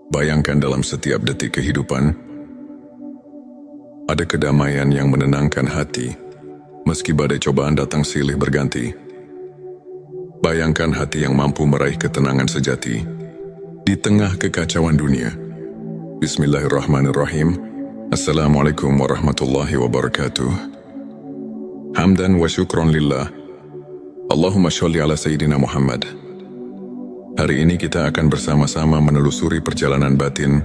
Bayangkan dalam setiap detik kehidupan, ada kedamaian yang menenangkan hati, meski badai cobaan datang silih berganti. Bayangkan hati yang mampu meraih ketenangan sejati, di tengah kekacauan dunia. Bismillahirrahmanirrahim. Assalamualaikum warahmatullahi wabarakatuh. Hamdan wa syukron lillah. Allahumma sholli ala Sayyidina Muhammad. Hari ini kita akan bersama-sama menelusuri perjalanan batin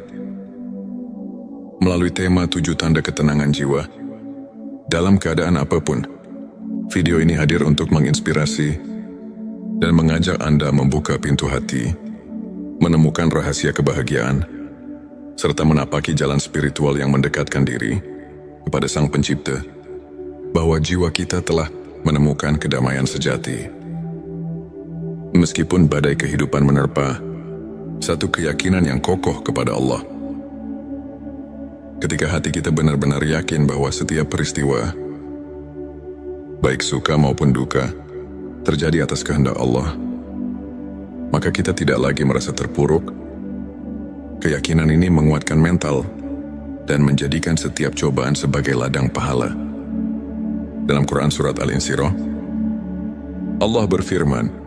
melalui tema 7 tanda ketenangan jiwa dalam keadaan apapun. Video ini hadir untuk menginspirasi dan mengajak Anda membuka pintu hati, menemukan rahasia kebahagiaan, serta menapaki jalan spiritual yang mendekatkan diri kepada Sang Pencipta, bahwa jiwa kita telah menemukan kedamaian sejati. Meskipun badai kehidupan menerpa, satu keyakinan yang kokoh kepada Allah. Ketika hati kita benar-benar yakin bahwa setiap peristiwa, baik suka maupun duka, terjadi atas kehendak Allah, maka kita tidak lagi merasa terpuruk. Keyakinan ini menguatkan mental dan menjadikan setiap cobaan sebagai ladang pahala. Dalam Quran Surat Al-Insyirah, Allah berfirman,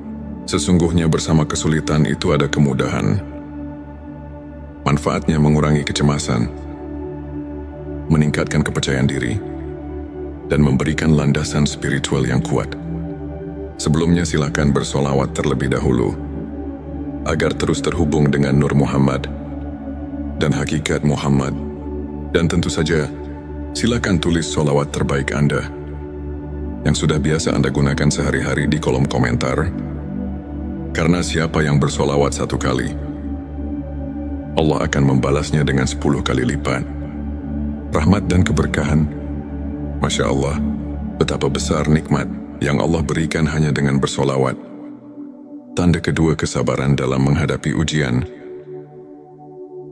sesungguhnya bersama kesulitan itu ada kemudahan. Manfaatnya mengurangi kecemasan, meningkatkan kepercayaan diri, dan memberikan landasan spiritual yang kuat. Sebelumnya silakan bersolawat terlebih dahulu, agar terus terhubung dengan Nur Muhammad dan hakikat Muhammad. Dan tentu saja, silakan tulis solawat terbaik Anda, yang sudah biasa Anda gunakan sehari-hari di kolom komentar. Karena siapa yang bersolawat 1 kali, Allah akan membalasnya dengan 10 kali lipat rahmat dan keberkahan. Masya Allah, betapa besar nikmat yang Allah berikan hanya dengan bersolawat. Tanda kedua, kesabaran dalam menghadapi ujian.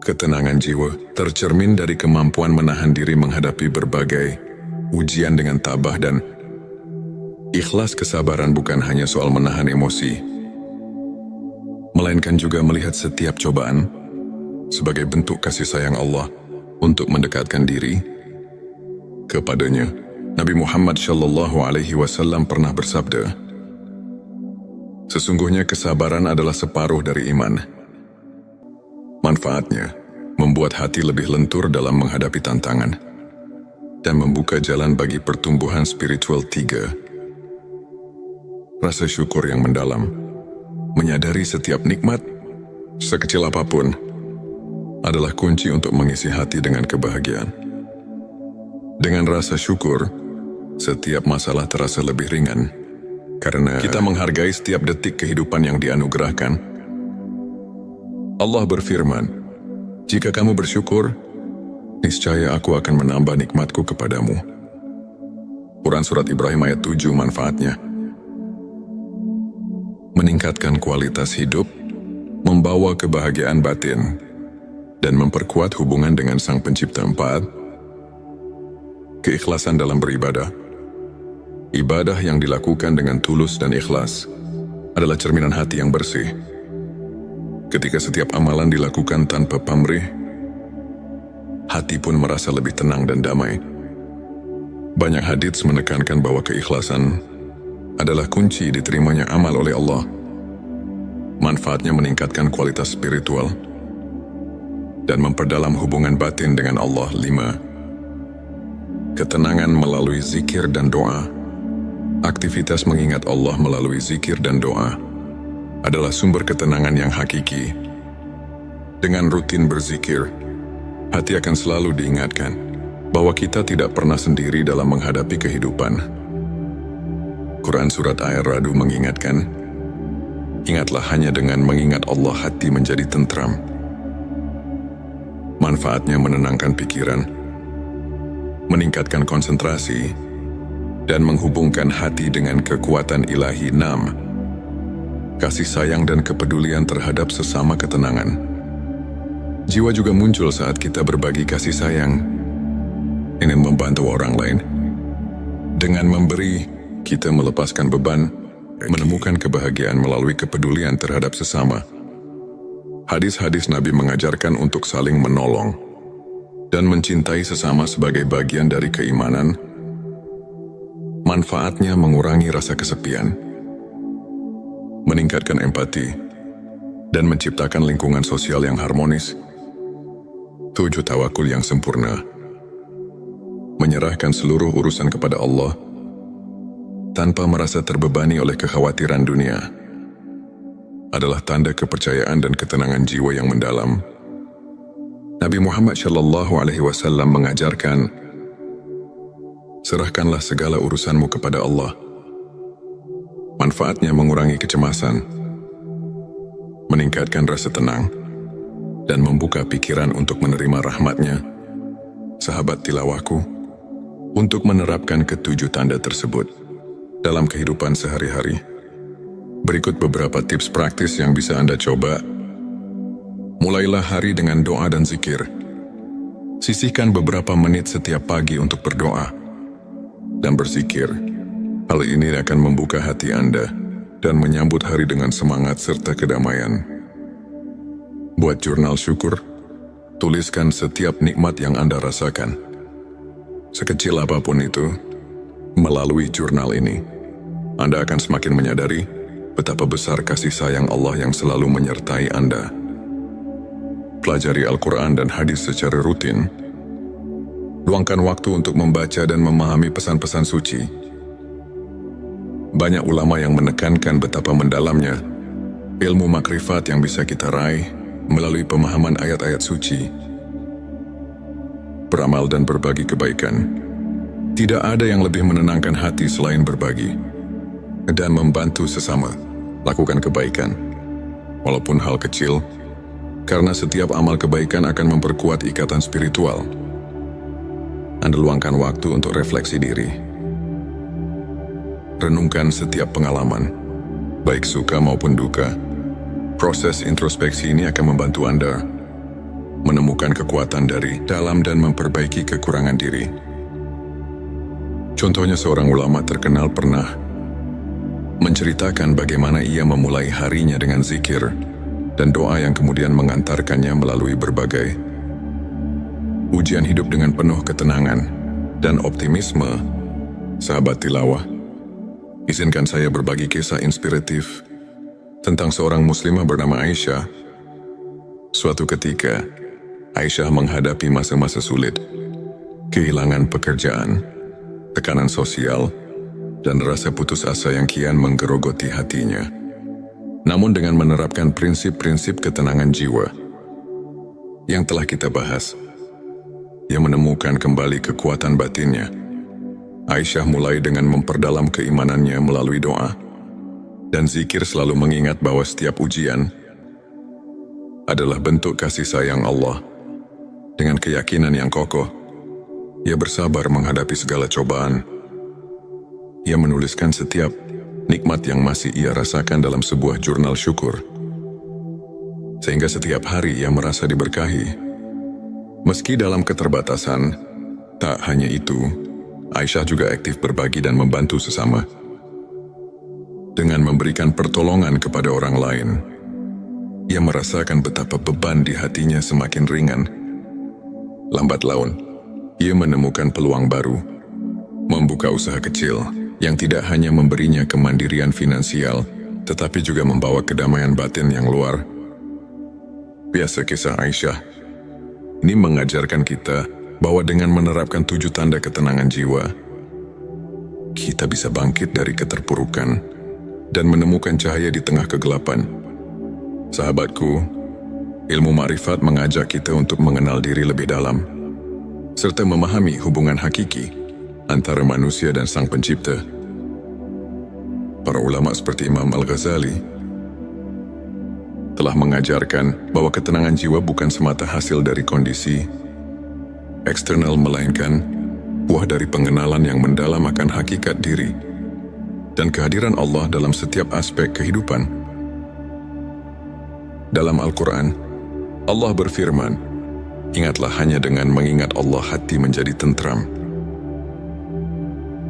Ketenangan jiwa tercermin dari kemampuan menahan diri menghadapi berbagai ujian dengan tabah dan ikhlas. Kesabaran bukan hanya soal menahan emosi, melainkan juga melihat setiap cobaan sebagai bentuk kasih sayang Allah untuk mendekatkan diri kepadanya. Nabi Muhammad SAW pernah bersabda, sesungguhnya kesabaran adalah separuh dari iman. Manfaatnya membuat hati lebih lentur dalam menghadapi tantangan dan membuka jalan bagi pertumbuhan spiritual. 3. Rasa syukur yang mendalam. Menyadari setiap nikmat, sekecil apapun, adalah kunci untuk mengisi hati dengan kebahagiaan. Dengan rasa syukur, setiap masalah terasa lebih ringan, karena kita menghargai setiap detik kehidupan yang dianugerahkan. Allah berfirman, jika kamu bersyukur, niscaya aku akan menambah nikmatku kepadamu. Quran Surat Ibrahim ayat 7. Manfaatnya meningkatkan kualitas hidup, membawa kebahagiaan batin, dan memperkuat hubungan dengan Sang Pencipta. 4. Keikhlasan dalam beribadah. Ibadah yang dilakukan dengan tulus dan ikhlas adalah cerminan hati yang bersih. Ketika setiap amalan dilakukan tanpa pamrih, hati pun merasa lebih tenang dan damai. Banyak hadits menekankan bahwa keikhlasan adalah kunci diterimanya amal oleh Allah. Manfaatnya meningkatkan kualitas spiritual dan memperdalam hubungan batin dengan Allah. 5. Ketenangan melalui zikir dan doa. Aktivitas mengingat Allah melalui zikir dan doa adalah sumber ketenangan yang hakiki. Dengan rutin berzikir, hati akan selalu diingatkan bahwa kita tidak pernah sendiri dalam menghadapi kehidupan. Quran Surat Ar-Ra'd mengingatkan, ingatlah hanya dengan mengingat Allah hati menjadi tentram. Manfaatnya menenangkan pikiran, meningkatkan konsentrasi, dan menghubungkan hati dengan kekuatan ilahi. 6. Kasih sayang dan kepedulian terhadap sesama. Ketenangan jiwa juga muncul saat kita berbagi kasih sayang, ingin membantu orang lain. Dengan memberi, kita melepaskan beban, menemukan kebahagiaan melalui kepedulian terhadap sesama. Hadis-hadis Nabi mengajarkan untuk saling menolong dan mencintai sesama sebagai bagian dari keimanan. Manfaatnya mengurangi rasa kesepian, meningkatkan empati, dan menciptakan lingkungan sosial yang harmonis. 7. Tawakul yang sempurna. Menyerahkan seluruh urusan kepada Allah tanpa merasa terbebani oleh kekhawatiran dunia adalah tanda kepercayaan dan ketenangan jiwa yang mendalam. Nabi Muhammad SAW mengajarkan, serahkanlah segala urusanmu kepada Allah. Manfaatnya mengurangi kecemasan, meningkatkan rasa tenang, dan membuka pikiran untuk menerima rahmat-Nya. Sahabat tilawahku, untuk menerapkan ketujuh tanda tersebut dalam kehidupan sehari-hari, berikut beberapa tips praktis yang bisa Anda coba. Mulailah hari dengan doa dan zikir. Sisihkan beberapa menit setiap pagi untuk berdoa dan berzikir. Hal ini akan membuka hati Anda dan menyambut hari dengan semangat serta kedamaian. Buat jurnal syukur. Tuliskan setiap nikmat yang Anda rasakan, sekecil apapun itu. Melalui jurnal ini, Anda akan semakin menyadari betapa besar kasih sayang Allah yang selalu menyertai Anda. Pelajari Al-Quran dan hadis secara rutin. Luangkan waktu untuk membaca dan memahami pesan-pesan suci. Banyak ulama yang menekankan betapa mendalamnya ilmu makrifat yang bisa kita raih melalui pemahaman ayat-ayat suci. Beramal dan berbagi kebaikan. Tidak ada yang lebih menenangkan hati selain berbagi dan membantu sesama. Lakukan kebaikan, walaupun hal kecil, karena setiap amal kebaikan akan memperkuat ikatan spiritual. Anda luangkan waktu untuk refleksi diri. Renungkan setiap pengalaman, baik suka maupun duka. Proses introspeksi ini akan membantu Anda menemukan kekuatan dari dalam dan memperbaiki kekurangan diri. Contohnya, seorang ulama terkenal pernah menceritakan bagaimana ia memulai harinya dengan zikir dan doa yang kemudian mengantarkannya melalui berbagai ujian hidup dengan penuh ketenangan dan optimisme. Sahabat tilawah, izinkan saya berbagi kisah inspiratif tentang seorang muslimah bernama Aisyah. Suatu ketika, Aisyah menghadapi masa-masa sulit, kehilangan pekerjaan, tekanan sosial, dan rasa putus asa yang kian menggerogoti hatinya. Namun dengan menerapkan prinsip-prinsip ketenangan jiwa yang telah kita bahas, ia menemukan kembali kekuatan batinnya. Aisyah mulai dengan memperdalam keimanannya melalui doa dan zikir, selalu mengingat bahwa setiap ujian adalah bentuk kasih sayang Allah. Dengan keyakinan yang kokoh, ia bersabar menghadapi segala cobaan. Ia menuliskan setiap nikmat yang masih ia rasakan dalam sebuah jurnal syukur, sehingga setiap hari ia merasa diberkahi. Meski dalam keterbatasan, tak hanya itu, Aisyah juga aktif berbagi dan membantu sesama. Dengan memberikan pertolongan kepada orang lain, ia merasakan betapa beban di hatinya semakin ringan. Lambat laun, ia menemukan peluang baru, membuka usaha kecil yang tidak hanya memberinya kemandirian finansial, tetapi juga membawa kedamaian batin yang luar biasa. Kisah Aisyah ini mengajarkan kita bahwa dengan menerapkan 7 tanda ketenangan jiwa, kita bisa bangkit dari keterpurukan dan menemukan cahaya di tengah kegelapan. Sahabatku, ilmu makrifat mengajak kita untuk mengenal diri lebih dalam, serta memahami hubungan hakiki antara manusia dan Sang Pencipta. Para ulama seperti Imam Al-Ghazali telah mengajarkan bahwa ketenangan jiwa bukan semata hasil dari kondisi eksternal, melainkan buah dari pengenalan yang mendalam akan hakikat diri dan kehadiran Allah dalam setiap aspek kehidupan. Dalam Al-Quran, Allah berfirman, "Ingatlah, hanya dengan mengingat Allah hati menjadi tentram."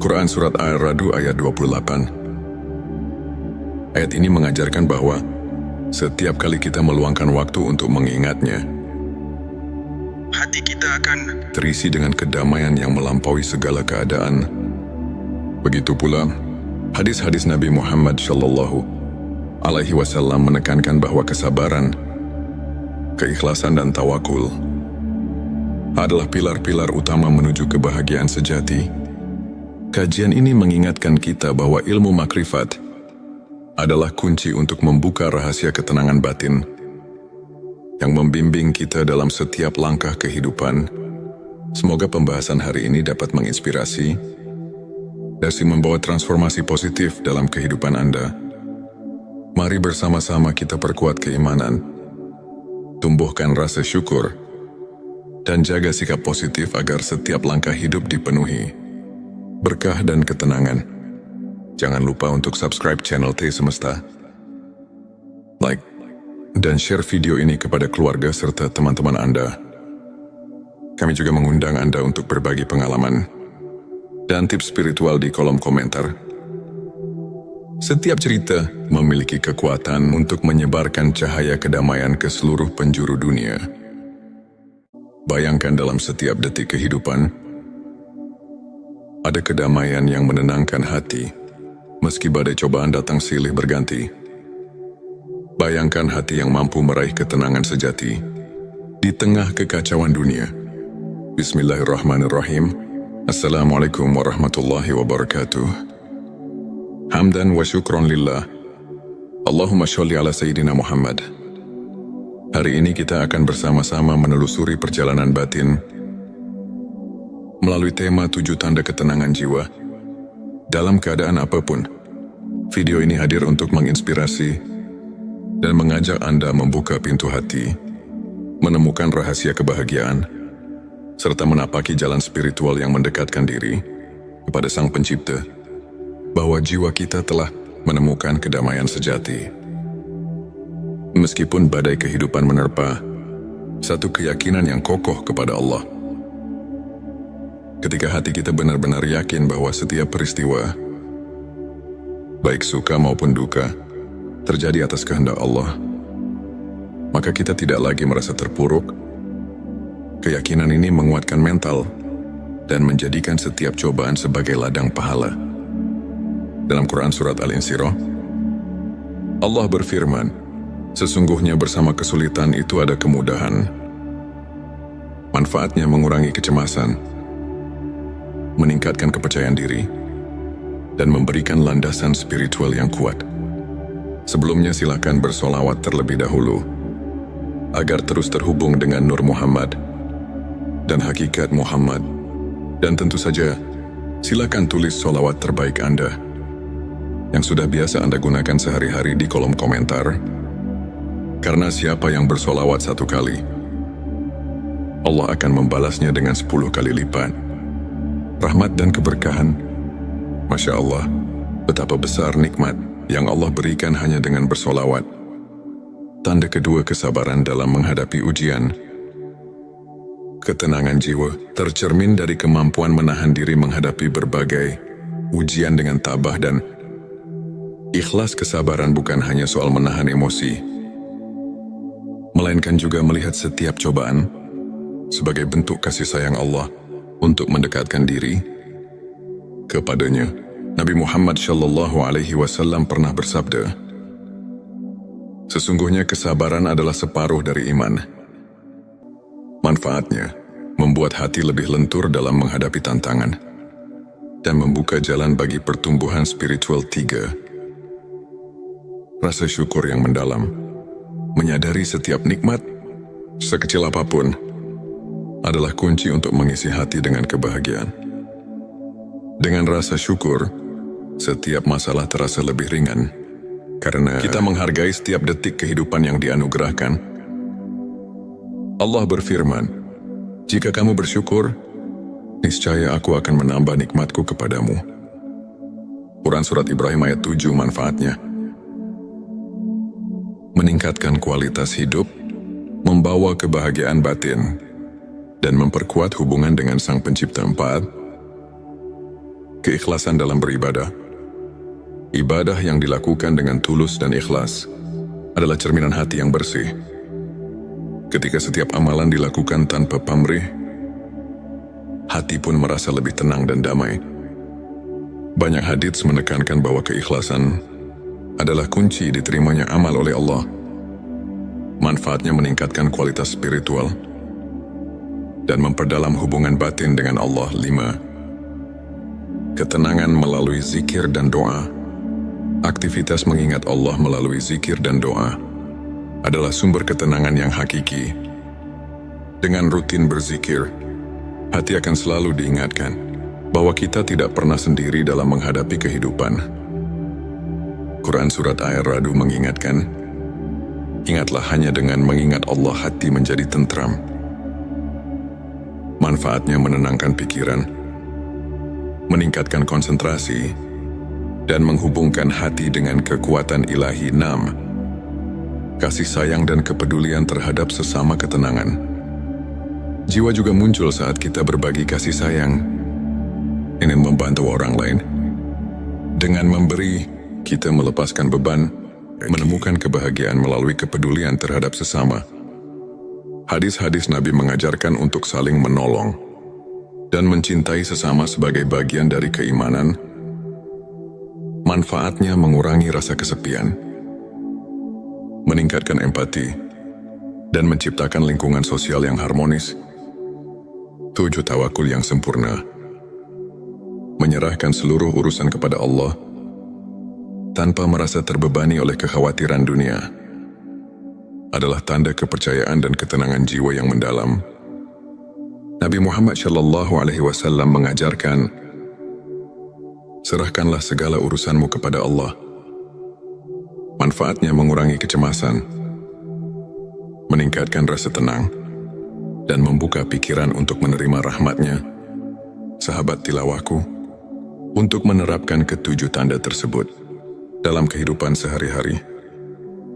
Quran Surat Ar-Ra'd ayat 28. Ayat ini mengajarkan bahwa setiap kali kita meluangkan waktu untuk mengingatnya, hati kita akan terisi dengan kedamaian yang melampaui segala keadaan. Begitu pula, hadis-hadis Nabi Muhammad Shallallahu Alaihi Wasallam menekankan bahwa kesabaran, keikhlasan dan tawakul adalah pilar-pilar utama menuju kebahagiaan sejati. Kajian ini mengingatkan kita bahwa ilmu makrifat adalah kunci untuk membuka rahasia ketenangan batin yang membimbing kita dalam setiap langkah kehidupan. Semoga pembahasan hari ini dapat menginspirasi dan membawa transformasi positif dalam kehidupan Anda. Mari bersama-sama kita perkuat keimanan, tumbuhkan rasa syukur, dan jaga sikap positif agar setiap langkah hidup dipenuhi berkah dan ketenangan. Jangan lupa untuk subscribe channel T Semesta, like, dan share video ini kepada keluarga serta teman-teman Anda. Kami juga mengundang Anda untuk berbagi pengalaman dan tips spiritual di kolom komentar. Setiap cerita memiliki kekuatan untuk menyebarkan cahaya kedamaian ke seluruh penjuru dunia. Bayangkan dalam setiap detik kehidupan, ada kedamaian yang menenangkan hati, meski badai cobaan datang silih berganti. Bayangkan hati yang mampu meraih ketenangan sejati di tengah kekacauan dunia. Bismillahirrahmanirrahim. Assalamualaikum warahmatullahi wabarakatuh. Hamdan wa syukron lillah. Allahumma sholli ala Sayyidina Muhammad. Hari ini kita akan bersama-sama menelusuri perjalanan batin melalui tema 7 tanda ketenangan jiwa dalam keadaan apapun. Video ini hadir untuk menginspirasi dan mengajak Anda membuka pintu hati, menemukan rahasia kebahagiaan, serta menapaki jalan spiritual yang mendekatkan diri kepada Sang Pencipta, bahwa jiwa kita telah menemukan kedamaian sejati. Meskipun badai kehidupan menerpa, satu keyakinan yang kokoh kepada Allah. Ketika hati kita benar-benar yakin bahwa setiap peristiwa, baik suka maupun duka, terjadi atas kehendak Allah, maka kita tidak lagi merasa terpuruk. Keyakinan ini menguatkan mental dan menjadikan setiap cobaan sebagai ladang pahala. Dalam Quran Surat Al-Insyirah, Allah berfirman, sesungguhnya bersama kesulitan itu ada kemudahan. Manfaatnya mengurangi kecemasan, meningkatkan kepercayaan diri, dan memberikan landasan spiritual yang kuat. Sebelumnya silakan bersolawat terlebih dahulu, agar terus terhubung dengan Nur Muhammad dan hakikat Muhammad. Dan tentu saja, silakan tulis solawat terbaik Anda yang sudah biasa Anda gunakan sehari-hari di kolom komentar. Karena siapa yang bersolawat 1 kali, Allah akan membalasnya dengan 10 kali lipat rahmat dan keberkahan. Masya Allah, betapa besar nikmat yang Allah berikan hanya dengan bersolawat. Tanda kedua kesabaran dalam menghadapi ujian. Ketenangan jiwa tercermin dari kemampuan menahan diri menghadapi berbagai ujian dengan tabah dan ikhlas. Kesabaran bukan hanya soal menahan emosi, melainkan juga melihat setiap cobaan sebagai bentuk kasih sayang Allah untuk mendekatkan diri kepadanya. Nabi Muhammad Shallallahu Alaihi Wasallam pernah bersabda, sesungguhnya kesabaran adalah separuh dari iman. Manfaatnya membuat hati lebih lentur dalam menghadapi tantangan dan membuka jalan bagi pertumbuhan spiritual. 3. Rasa syukur yang mendalam. Menyadari setiap nikmat, sekecil apapun, adalah kunci untuk mengisi hati dengan kebahagiaan. Dengan rasa syukur, setiap masalah terasa lebih ringan, karena kita menghargai setiap detik kehidupan yang dianugerahkan. Allah berfirman, jika kamu bersyukur, niscaya aku akan menambah nikmatku kepadamu. Quran Surat Ibrahim ayat 7. Manfaatnya meningkatkan kualitas hidup, membawa kebahagiaan batin, dan memperkuat hubungan dengan Sang Pencipta. 4. Keikhlasan dalam beribadah. Ibadah yang dilakukan dengan tulus dan ikhlas adalah cerminan hati yang bersih. Ketika setiap amalan dilakukan tanpa pamrih, hati pun merasa lebih tenang dan damai. Banyak hadits menekankan bahwa keikhlasan adalah kunci diterimanya amal oleh Allah. Manfaatnya meningkatkan kualitas spiritual dan memperdalam hubungan batin dengan Allah. 5. Ketenangan melalui zikir dan doa. Aktivitas mengingat Allah melalui zikir dan doa adalah sumber ketenangan yang hakiki. Dengan rutin berzikir, hati akan selalu diingatkan bahwa kita tidak pernah sendiri dalam menghadapi kehidupan. Quran Surat Ar-Ra'd mengingatkan, ingatlah hanya dengan mengingat Allah hati menjadi tentram. Manfaatnya menenangkan pikiran, meningkatkan konsentrasi, dan menghubungkan hati dengan kekuatan ilahi. 6. Kasih sayang dan kepedulian terhadap sesama ketenangan. Jiwa juga muncul saat kita berbagi kasih sayang, ingin membantu orang lain. Dengan memberi, kita melepaskan beban, menemukan kebahagiaan melalui kepedulian terhadap sesama. Hadis-hadis Nabi mengajarkan untuk saling menolong dan mencintai sesama sebagai bagian dari keimanan. Manfaatnya mengurangi rasa kesepian, meningkatkan empati, dan menciptakan lingkungan sosial yang harmonis. 7. Tawakul yang sempurna. Menyerahkan seluruh urusan kepada Allah tanpa merasa terbebani oleh kekhawatiran dunia adalah tanda kepercayaan dan ketenangan jiwa yang mendalam. Nabi Muhammad SAW mengajarkan, serahkanlah segala urusanmu kepada Allah. Manfaatnya mengurangi kecemasan, meningkatkan rasa tenang, dan membuka pikiran untuk menerima rahmat-Nya. Sahabat tilawahku, untuk menerapkan ketujuh tanda tersebut dalam kehidupan sehari-hari,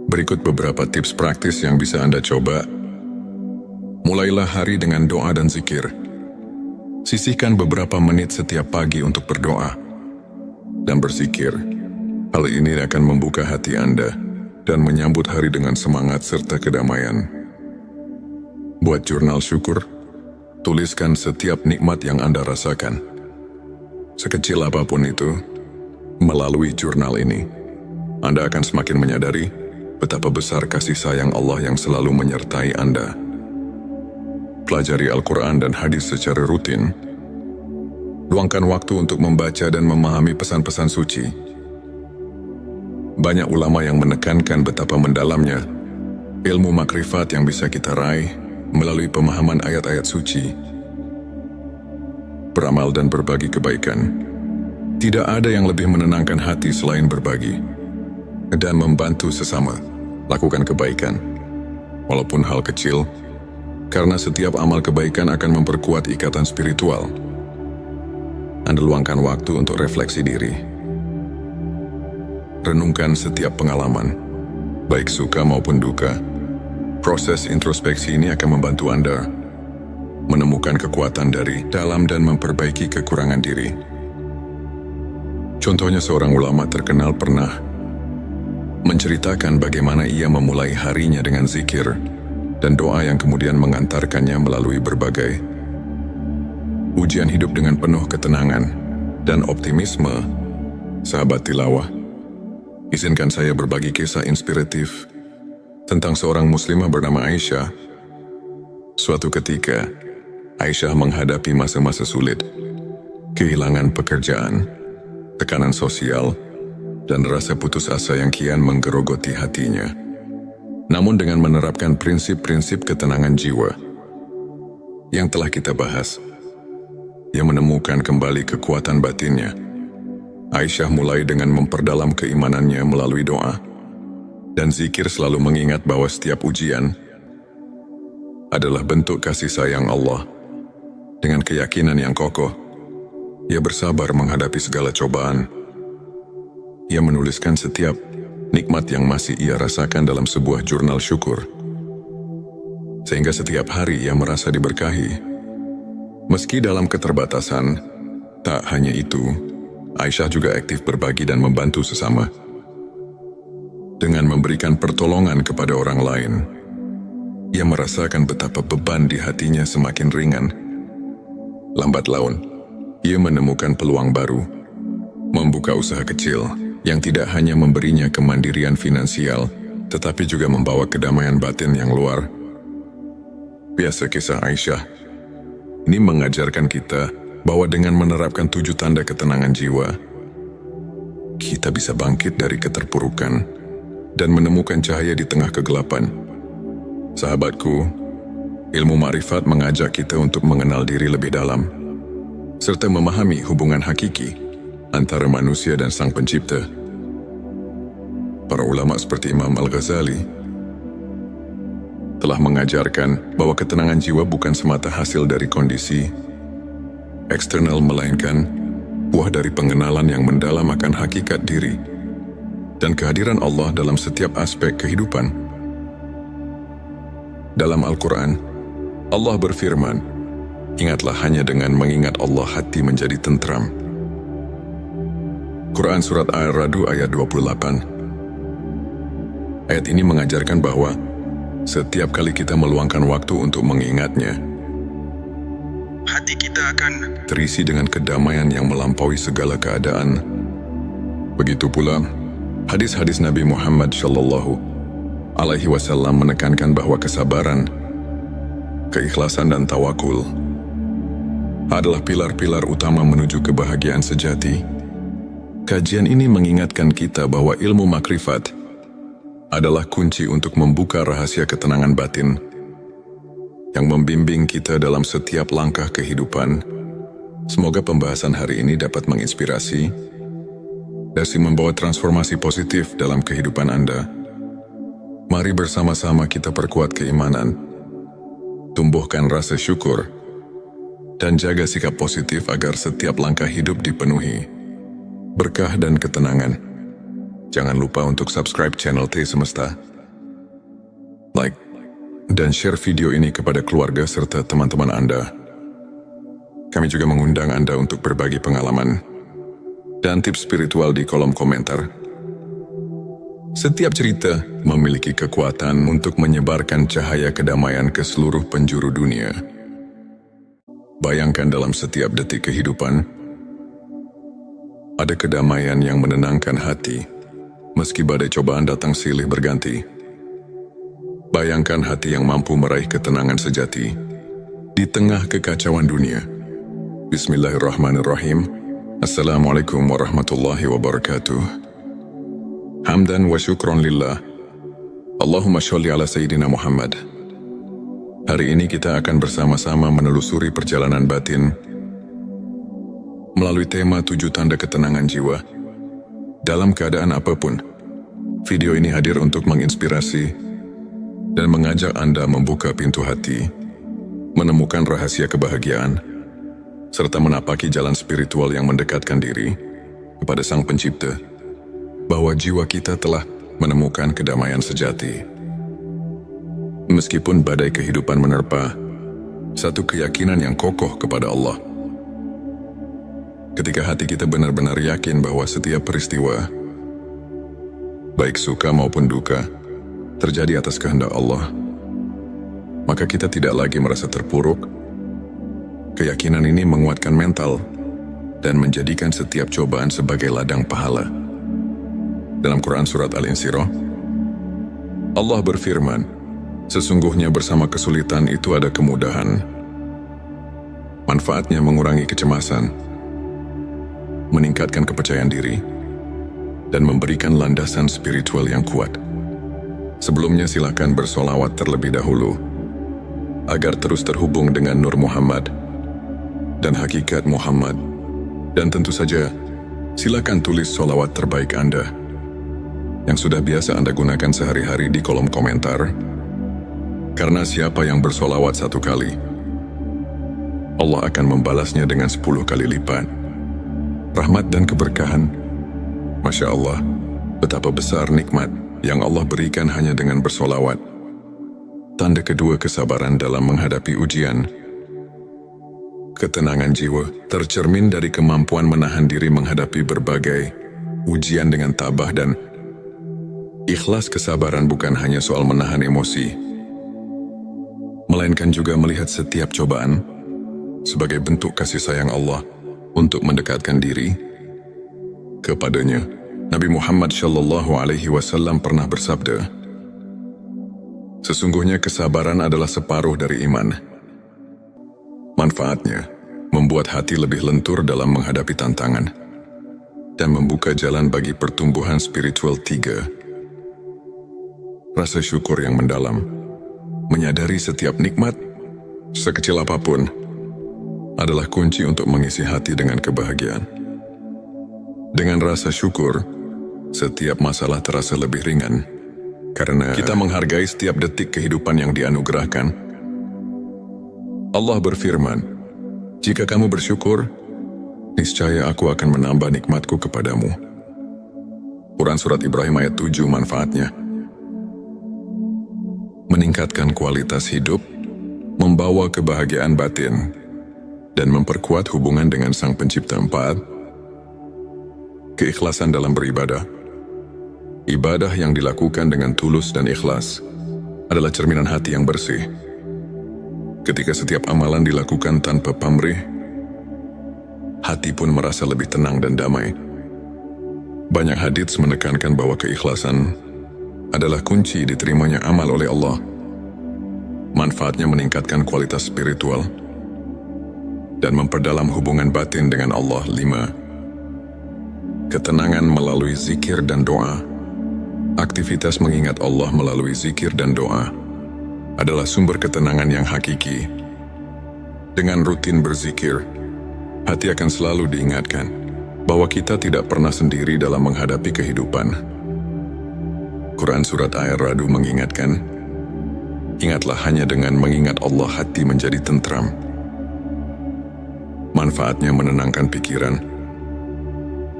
berikut beberapa tips praktis yang bisa Anda coba. Mulailah hari dengan doa dan zikir. Sisihkan beberapa menit setiap pagi untuk berdoa dan berzikir. Hal ini akan membuka hati Anda dan menyambut hari dengan semangat serta kedamaian. Buat jurnal syukur. Tuliskan setiap nikmat yang Anda rasakan, sekecil apapun itu. Melalui jurnal ini, Anda akan semakin menyadari betapa besar kasih sayang Allah yang selalu menyertai Anda. Pelajari Al-Quran dan hadis secara rutin. Luangkan waktu untuk membaca dan memahami pesan-pesan suci. Banyak ulama yang menekankan betapa mendalamnya ilmu makrifat yang bisa kita raih melalui pemahaman ayat-ayat suci. Beramal dan berbagi kebaikan. Tidak ada yang lebih menenangkan hati selain berbagi dan membantu sesama. Lakukan kebaikan, walaupun hal kecil, karena setiap amal kebaikan akan memperkuat ikatan spiritual. Anda luangkan waktu untuk refleksi diri. Renungkan setiap pengalaman, baik suka maupun duka. Proses introspeksi ini akan membantu Anda menemukan kekuatan dari dalam dan memperbaiki kekurangan diri. Contohnya, seorang ulama terkenal pernah menceritakan bagaimana ia memulai harinya dengan zikir dan doa yang kemudian mengantarkannya melalui berbagai ujian hidup dengan penuh ketenangan dan optimisme. Sahabat tilawah, izinkan saya berbagi kisah inspiratif tentang seorang muslimah bernama Aisyah. Suatu ketika, Aisyah menghadapi masa-masa sulit, kehilangan pekerjaan, tekanan sosial, dan rasa putus asa yang kian menggerogoti hatinya. Namun dengan menerapkan prinsip-prinsip ketenangan jiwa yang telah kita bahas, ia menemukan kembali kekuatan batinnya. Aisyah mulai dengan memperdalam keimanannya melalui doa dan zikir, selalu mengingat bahwa setiap ujian adalah bentuk kasih sayang Allah. Dengan keyakinan yang kokoh, ia bersabar menghadapi segala cobaan. Ia menuliskan setiap nikmat yang masih ia rasakan dalam sebuah jurnal syukur, sehingga setiap hari ia merasa diberkahi. Meski dalam keterbatasan, tak hanya itu, Aisyah juga aktif berbagi dan membantu sesama. Dengan memberikan pertolongan kepada orang lain, ia merasakan betapa beban di hatinya semakin ringan. Lambat laun, ia menemukan peluang baru, membuka usaha kecil yang tidak hanya memberinya kemandirian finansial, tetapi juga membawa kedamaian batin yang luar biasa. Kisah Aisyah ini mengajarkan kita bahwa dengan menerapkan 7 tanda ketenangan jiwa, kita bisa bangkit dari keterpurukan dan menemukan cahaya di tengah kegelapan. Sahabatku, ilmu ma'rifat mengajak kita untuk mengenal diri lebih dalam, serta memahami hubungan hakiki antara manusia dan Sang Pencipta. Para ulama seperti Imam Al-Ghazali telah mengajarkan bahwa ketenangan jiwa bukan semata hasil dari kondisi eksternal, melainkan buah dari pengenalan yang mendalam akan hakikat diri dan kehadiran Allah dalam setiap aspek kehidupan. Dalam Al-Quran, Allah berfirman, "Ingatlah, hanya dengan mengingat Allah hati menjadi tentram." Quran Surat Ar-Ra'd ayat 28. Ayat ini mengajarkan bahwa setiap kali kita meluangkan waktu untuk mengingatnya, hati kita akan terisi dengan kedamaian yang melampaui segala keadaan. Begitu pula, hadis-hadis Nabi Muhammad SAW menekankan bahwa kesabaran, keikhlasan dan tawakul adalah pilar-pilar utama menuju kebahagiaan sejati. Kajian ini mengingatkan kita bahwa ilmu makrifat adalah kunci untuk membuka rahasia ketenangan batin yang membimbing kita dalam setiap langkah kehidupan. Semoga pembahasan hari ini dapat menginspirasi dan membawa transformasi positif dalam kehidupan Anda. Mari bersama-sama kita perkuat keimanan, tumbuhkan rasa syukur, dan jaga sikap positif agar setiap langkah hidup dipenuhi berkah dan ketenangan. Jangan lupa untuk subscribe channel T Semesta, like, dan share video ini kepada keluarga serta teman-teman Anda. Kami juga mengundang Anda untuk berbagi pengalaman dan tips spiritual di kolom komentar. Setiap cerita memiliki kekuatan untuk menyebarkan cahaya kedamaian ke seluruh penjuru dunia. Bayangkan, dalam setiap detik kehidupan, ada kedamaian yang menenangkan hati, meski badai cobaan datang silih berganti. Bayangkan hati yang mampu meraih ketenangan sejati di tengah kekacauan dunia. Bismillahirrahmanirrahim. Assalamualaikum warahmatullahi wabarakatuh. Hamdan wa syukron lillah. Allahumma sholli ala Sayyidina Muhammad. Hari ini kita akan bersama-sama menelusuri perjalanan batin melalui tema 7 tanda ketenangan jiwa. Dalam keadaan apapun, video ini hadir untuk menginspirasi dan mengajak Anda membuka pintu hati, menemukan rahasia kebahagiaan, serta menapaki jalan spiritual yang mendekatkan diri kepada Sang Pencipta, bahwa jiwa kita telah menemukan kedamaian sejati. Meskipun badai kehidupan menerpa, satu keyakinan yang kokoh kepada Allah. Ketika hati kita benar-benar yakin bahwa setiap peristiwa, baik suka maupun duka, terjadi atas kehendak Allah, maka kita tidak lagi merasa terpuruk. Keyakinan ini menguatkan mental dan menjadikan setiap cobaan sebagai ladang pahala. Dalam Quran Surat Al-Insyirah, Allah berfirman, "Sesungguhnya bersama kesulitan itu ada kemudahan. Manfaatnya mengurangi kecemasan, meningkatkan kepercayaan diri, dan memberikan landasan spiritual yang kuat." Sebelumnya silakan bersolawat terlebih dahulu agar terus terhubung dengan Nur Muhammad dan hakikat Muhammad. Dan tentu saja, silakan tulis solawat terbaik Anda yang sudah biasa Anda gunakan sehari-hari di kolom komentar. Karena siapa yang bersolawat 1 kali, Allah akan membalasnya dengan 10 kali lipat rahmat dan keberkahan. Masya Allah, betapa besar nikmat yang Allah berikan hanya dengan bersolawat. Tanda kedua, kesabaran dalam menghadapi ujian. Ketenangan jiwa tercermin dari kemampuan menahan diri menghadapi berbagai ujian dengan tabah dan Ikhlas kesabaran bukan hanya soal menahan emosi, melainkan juga melihat setiap cobaan sebagai bentuk kasih sayang Allah untuk mendekatkan diri kepadanya. Nabi Muhammad SAW pernah bersabda, "Sesungguhnya kesabaran adalah separuh dari iman. Manfaatnya membuat hati lebih lentur dalam menghadapi tantangan dan membuka jalan bagi pertumbuhan spiritual. 3. Rasa syukur yang mendalam. Menyadari setiap nikmat, sekecil apapun, adalah kunci untuk mengisi hati dengan kebahagiaan. Dengan rasa syukur, setiap masalah terasa lebih ringan, karena kita menghargai setiap detik kehidupan yang dianugerahkan. Allah berfirman, "Jika kamu bersyukur, niscaya aku akan menambah nikmatku kepadamu." Quran Surat Ibrahim ayat 7. Manfaatnya meningkatkan kualitas hidup, membawa kebahagiaan batin, dan memperkuat hubungan dengan Sang Pencipta. 4. Keikhlasan dalam beribadah. Ibadah yang dilakukan dengan tulus dan ikhlas adalah cerminan hati yang bersih. Ketika setiap amalan dilakukan tanpa pamrih, hati pun merasa lebih tenang dan damai. Banyak hadits menekankan bahwa keikhlasan adalah kunci diterimanya amal oleh Allah. Manfaatnya meningkatkan kualitas spiritual dan memperdalam hubungan batin dengan Allah. 5. Ketenangan melalui zikir dan doa. Aktivitas mengingat Allah melalui zikir dan doa adalah sumber ketenangan yang hakiki. Dengan rutin berzikir, hati akan selalu diingatkan bahwa kita tidak pernah sendiri dalam menghadapi kehidupan. Quran Surat Ar-Ra'd mengingatkan, "Ingatlah hanya dengan mengingat Allah hati menjadi tentram." Manfaatnya menenangkan pikiran,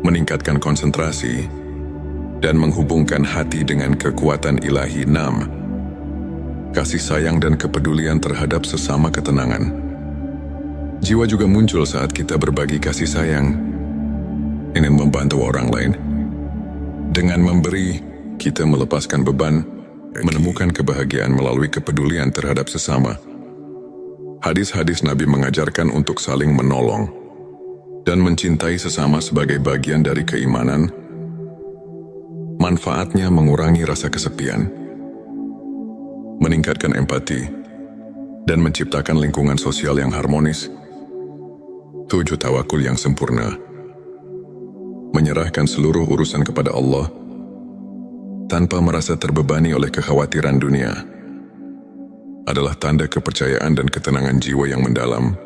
meningkatkan konsentrasi, dan menghubungkan hati dengan kekuatan ilahi. 6. Kasih sayang dan kepedulian terhadap sesama ketenangan. Jiwa juga muncul saat kita berbagi kasih sayang, ingin membantu orang lain. Dengan memberi, kita melepaskan beban, menemukan kebahagiaan melalui kepedulian terhadap sesama. Hadis-hadis Nabi mengajarkan untuk saling menolong dan mencintai sesama sebagai bagian dari keimanan. Manfaatnya mengurangi rasa kesepian, meningkatkan empati, dan menciptakan lingkungan sosial yang harmonis. 7. Tawakul yang sempurna. Menyerahkan seluruh urusan kepada Allah tanpa merasa terbebani oleh kekhawatiran dunia adalah tanda kepercayaan dan ketenangan jiwa yang mendalam.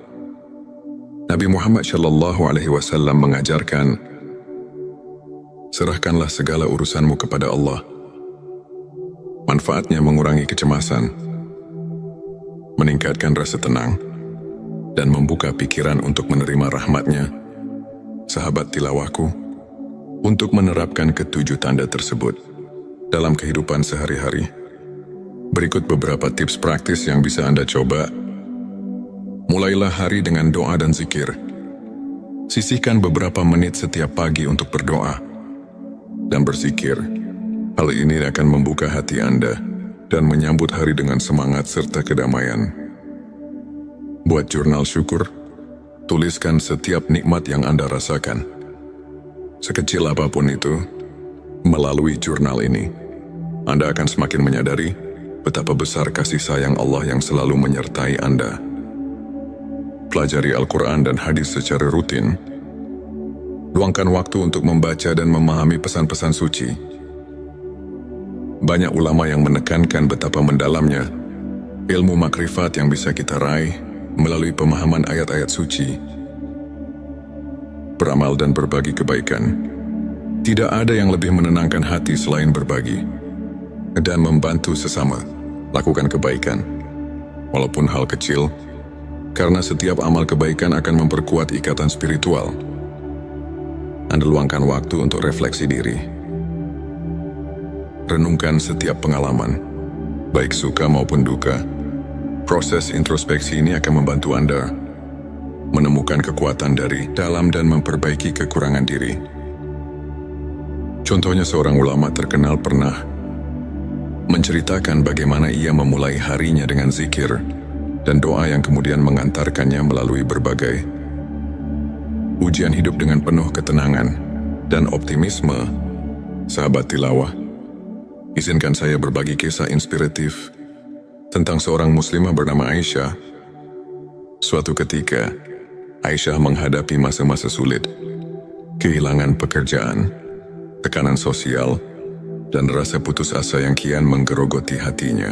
Nabi Muhammad SAW mengajarkan, "Serahkanlah segala urusanmu kepada Allah." Manfaatnya mengurangi kecemasan, meningkatkan rasa tenang, dan membuka pikiran untuk menerima rahmat-Nya. Sahabat tilawahku, untuk menerapkan ketujuh tanda tersebut dalam kehidupan sehari-hari, berikut beberapa tips praktis yang bisa Anda coba. Mulailah hari dengan doa dan zikir. Sisihkan beberapa menit setiap pagi untuk berdoa dan berzikir. Hal ini akan membuka hati Anda dan menyambut hari dengan semangat serta kedamaian. Buat jurnal syukur. Tuliskan setiap nikmat yang Anda rasakan, sekecil apapun itu. Melalui jurnal ini, Anda akan semakin menyadari betapa besar kasih sayang Allah yang selalu menyertai Anda. Pelajari Al-Quran dan hadis secara rutin. Luangkan waktu untuk membaca dan memahami pesan-pesan suci. Banyak ulama yang menekankan betapa mendalamnya ilmu makrifat yang bisa kita raih melalui pemahaman ayat-ayat suci. Beramal dan berbagi kebaikan. Tidak ada yang lebih menenangkan hati selain berbagi dan membantu sesama. Lakukan kebaikan, walaupun hal kecil, karena setiap amal kebaikan akan memperkuat ikatan spiritual. Anda luangkan waktu untuk refleksi diri. Renungkan setiap pengalaman, baik suka maupun duka. Proses introspeksi ini akan membantu Anda menemukan kekuatan dari dalam dan memperbaiki kekurangan diri. Contohnya, seorang ulama terkenal pernah menceritakan bagaimana ia memulai harinya dengan zikir dan doa yang kemudian mengantarkannya melalui berbagai ujian hidup dengan penuh ketenangan dan optimisme. Sahabat tilawah, izinkan saya berbagi kisah inspiratif tentang seorang muslimah bernama Aisyah. Suatu ketika, Aisyah menghadapi masa-masa sulit, kehilangan pekerjaan, tekanan sosial, dan rasa putus asa yang kian menggerogoti hatinya.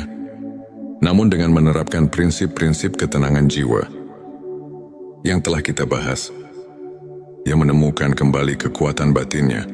Namun dengan menerapkan prinsip-prinsip ketenangan jiwa yang telah kita bahas, ia menemukan kembali kekuatan batinnya